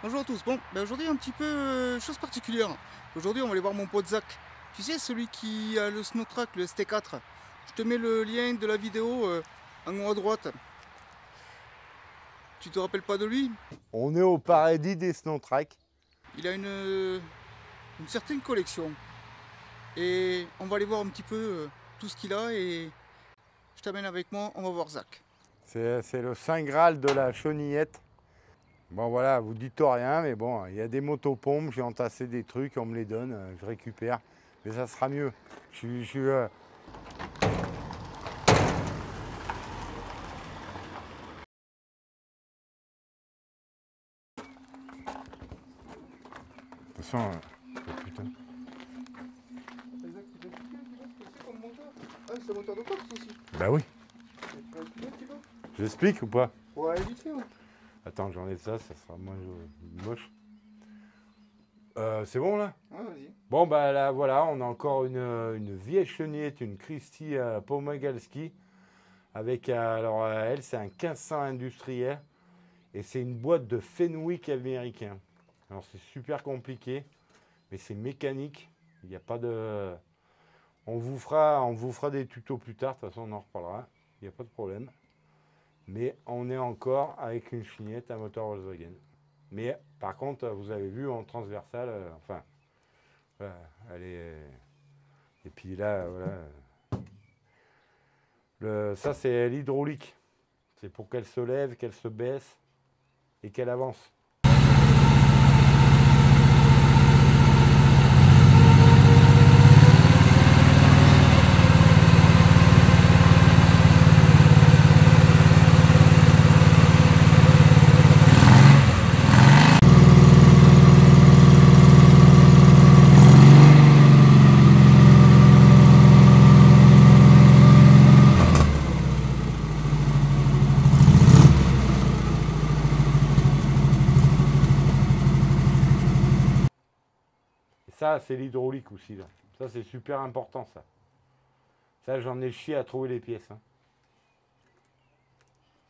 Bonjour à tous. Bon, aujourd'hui un petit peu chose particulière. Aujourd'hui on va aller voir mon pote Zach. Tu sais, celui qui a le Snowtrack, le ST4. Je te mets le lien de la vidéo en haut à droite. Tu te rappelles pas de lui? On est au paradis des Snowtrack. Il a une certaine collection. Et on va aller voir un petit peu tout ce qu'il a et je t'amène avec moi, on va voir Zach. C'est le Saint Graal de la chenillette. Bon voilà, vous dites rien, mais bon, il y a des motopompes, j'ai entassé des trucs, on me les donne, je récupère. Mais ça sera mieux. De toute façon, oh putain. Zach, tu t'as expliqué un petit peu ce que c'est comme moteur? Ah, c'est un moteur de course aussi. Bah oui, Tu peux expliquer un petit peu? j'explique ou pas? Ouais, vite fait. Ouais. Attends, j'enlève ça, ça sera moins moche. C'est bon là? Ouais, vas-y. Bon bah là voilà, on a encore une vieille chenillette, une Christie Pomagalski. Avec, alors elle c'est un 1500 industriel. Et c'est une boîte de Fenwick américain. Alors c'est super compliqué, mais c'est mécanique. Il n'y a pas de. On vous fera des tutos plus tard, de toute façon on en reparlera. Il n'y a pas de problème. Mais on est encore avec une chenillette à moteur Volkswagen. Mais par contre, vous avez vu en transversale, enfin, voilà, elle est. Et puis là, voilà. Ça c'est l'hydraulique. C'est pour qu'elle se lève, qu'elle se baisse et qu'elle avance. Ça, c'est l'hydraulique aussi. Là. Ça, c'est super important, ça. Ça, j'en ai chié à trouver les pièces. Hein.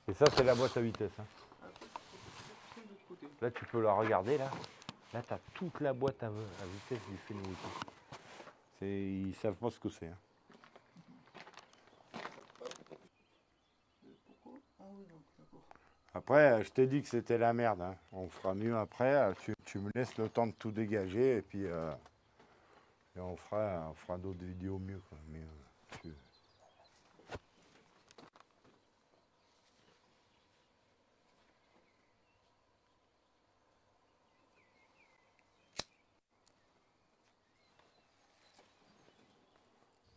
Et ça, c'est la boîte à vitesse. Hein. Là, tu peux la regarder, là. Là, tu as toute la boîte à vitesse du Fenwick. Ils savent pas ce que c'est. Hein. Après, je t'ai dit que c'était la merde. Hein. On fera mieux après. Tu me laisses le temps de tout dégager et puis et on fera d'autres vidéos mieux. Quoi. Mais,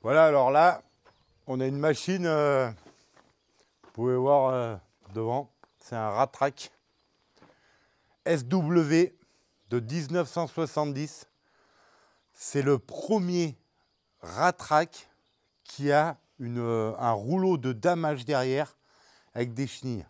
Voilà, alors là, on a une machine, vous pouvez voir devant, c'est un Ratrack SW de 1970. C'est le premier Ratrack qui a un rouleau de damage derrière avec des chenilles.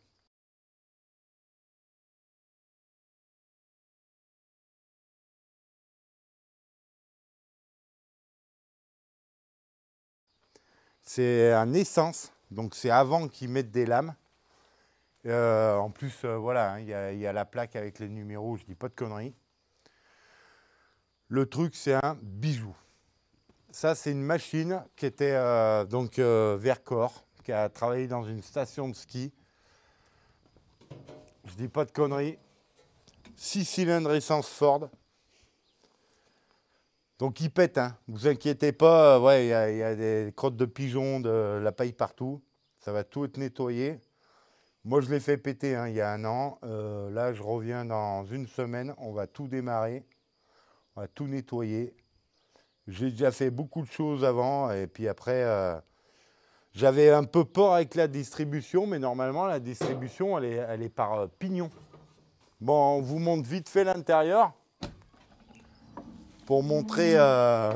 C'est un essence, donc c'est avant qu'ils mettent des lames. En plus, voilà, hein, y a la plaque avec les numéros, je dis pas de conneries. Le truc, c'est un bijou. Ça, c'est une machine qui était Vercors, qui a travaillé dans une station de ski. Je dis pas de conneries. 6 cylindres essence Ford. Donc il pète, hein. Vous inquiétez pas, ouais, il y a des crottes de pigeons, de la paille partout. Ça va tout être nettoyé. Moi, je l'ai fait péter hein, il y a 1 an. Là, je reviens dans une semaine. On va tout démarrer. On va tout nettoyer. J'ai déjà fait beaucoup de choses avant. Et puis après, j'avais un peu peur avec la distribution. Mais normalement, la distribution, elle est par pignon. Bon, on vous montre vite fait l'intérieur. Pour montrer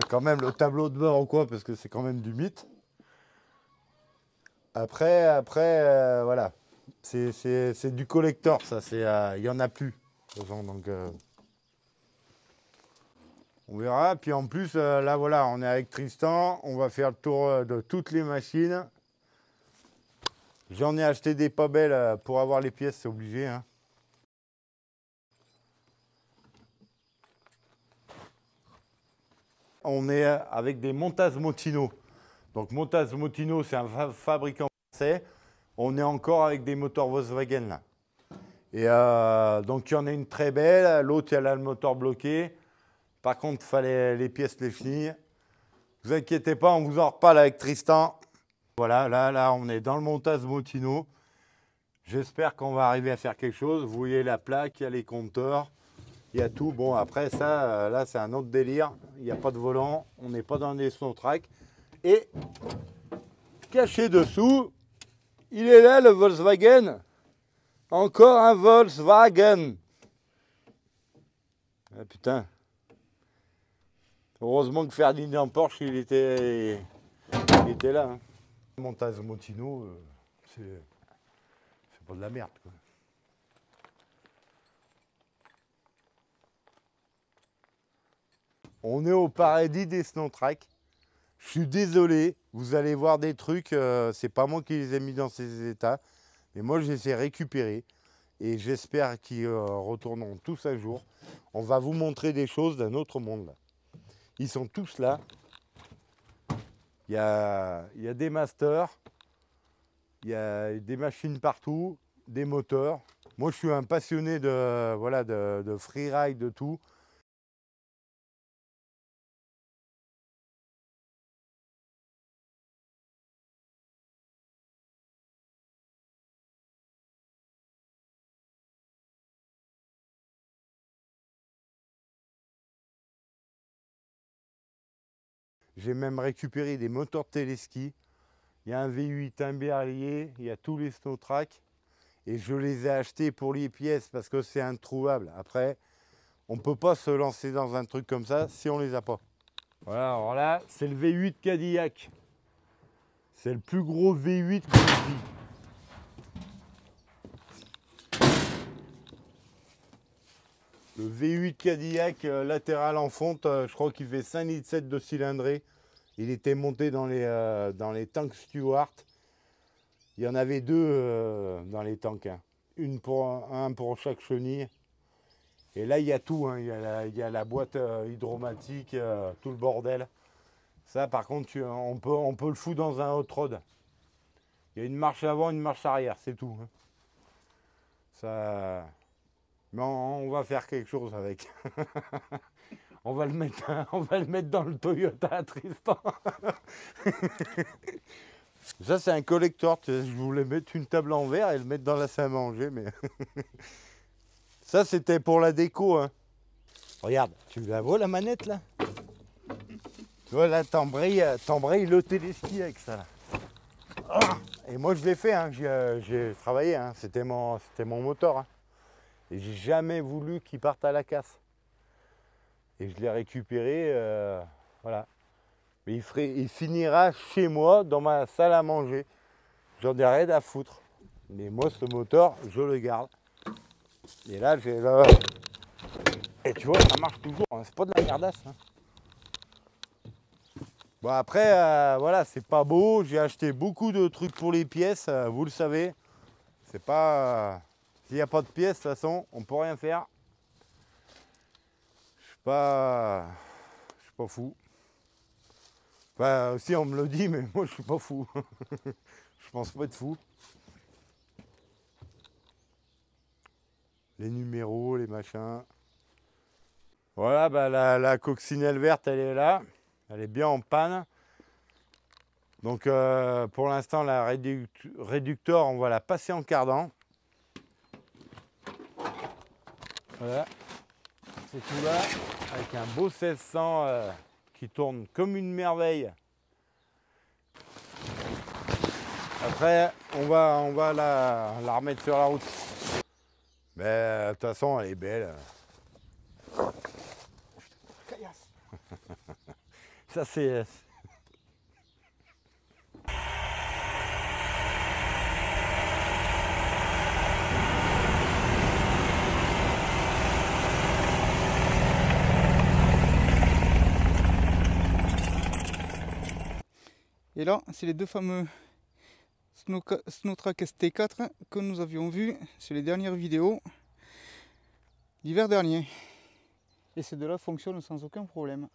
quand même le tableau de bord ou quoi. Parce que c'est quand même du mythe. Après voilà. C'est du collector, ça. Il n'y en a plus. Donc, on verra. Puis en plus, là, voilà, on est avec Tristan. On va faire le tour de toutes les machines. J'en ai acheté des pas belles pour avoir les pièces, c'est obligé. Hein. On est avec des Montaz Motino. Donc Montaz Motino, c'est un fabricant français. On est encore avec des moteurs Volkswagen là. Et donc il y en a une très belle, l'autre elle a le moteur bloqué. Par contre, il fallait les pièces, les chenilles. Ne vous inquiétez pas, on vous en reparle avec Tristan. Voilà, là, on est dans le Montaz Motino. J'espère qu'on va arriver à faire quelque chose. Vous voyez la plaque, il y a les compteurs, il y a tout. Bon, après ça, là, c'est un autre délire. Il n'y a pas de volant, on n'est pas dans des Snotrack. Et caché dessous, il est là, le Volkswagen. Encore un Volkswagen. Ah, putain. Heureusement que Ferdinand Porsche, il était là. Hein. Montaz Motino, c'est pas de la merde, quoi. On est au paradis des Snotrack. Je suis désolé, vous allez voir des trucs, c'est pas moi qui les ai mis dans ces états, mais moi je les ai récupérés et j'espère qu'ils retourneront tous à jour. On va vous montrer des choses d'un autre monde. Là. Ils sont tous là. Il y a des masters, il y a des machines partout, des moteurs. Moi, je suis un passionné de, voilà, de freeride, de tout. J'ai même récupéré des moteurs de téléski. Il y a un V8, un Berlier, il y a tous les Snotrack. Et je les ai achetés pour les pièces parce que c'est introuvable. Après, on ne peut pas se lancer dans un truc comme ça si on ne les a pas. Voilà, alors là, c'est le V8 Cadillac. C'est le plus gros V8 que j'ai vu. Le V8 Cadillac latéral en fonte, je crois qu'il fait 5,7 litres de cylindrée. Il était monté dans les tanks Stewart. Il y en avait deux dans les tanks. Hein. Un pour chaque chenille. Et là, il y a tout. Hein. Il y a la boîte hydromatique, tout le bordel. Ça, par contre, on peut le foutre dans un hot rod. Il y a une marche avant, une marche arrière, c'est tout. Hein. Ça... Mais on va faire quelque chose avec. on va le mettre dans le Toyota, Tristan. Ça, c'est un collector. Je voulais mettre une table en verre et le mettre dans la salle à manger. Mais ça, c'était pour la déco. Hein. Regarde, tu la vois la manette là? Tu vois là, t'embrayes le téléski avec ça. Là. Et moi, je l'ai fait. Hein. J'ai travaillé. Hein. C'était mon moteur. Hein. Et j'ai jamais voulu qu'il parte à la casse. Et je l'ai récupéré. Voilà. Mais il finira chez moi, dans ma salle à manger. J'en ai rien à foutre. Mais moi, ce moteur, je le garde. Et là, j'ai là. Et tu vois, ça marche toujours. Hein. C'est pas de la merdasse. Hein. Bon, après, voilà, c'est pas beau. J'ai acheté beaucoup de trucs pour les pièces. Vous le savez. C'est pas. S'il n'y a pas de pièces, de toute façon, on peut rien faire. Je suis pas fou. Enfin, si on me le dit, mais moi je suis pas fou. Je pense pas être fou. Les numéros, les machins. Voilà, bah, la coccinelle verte, elle est là. Elle est bien en panne. Donc pour l'instant, la réducteur, on va la passer en cardan. Voilà. C'est tout là, avec un beau 1600 qui tourne comme une merveille. Après, on va la remettre sur la route. Mais de toute façon, elle est belle. Ça, c'est... Et là, c'est les deux fameux Snotrack ST4 que nous avions vus sur les dernières vidéos l'hiver dernier. Et ces deux-là fonctionnent sans aucun problème.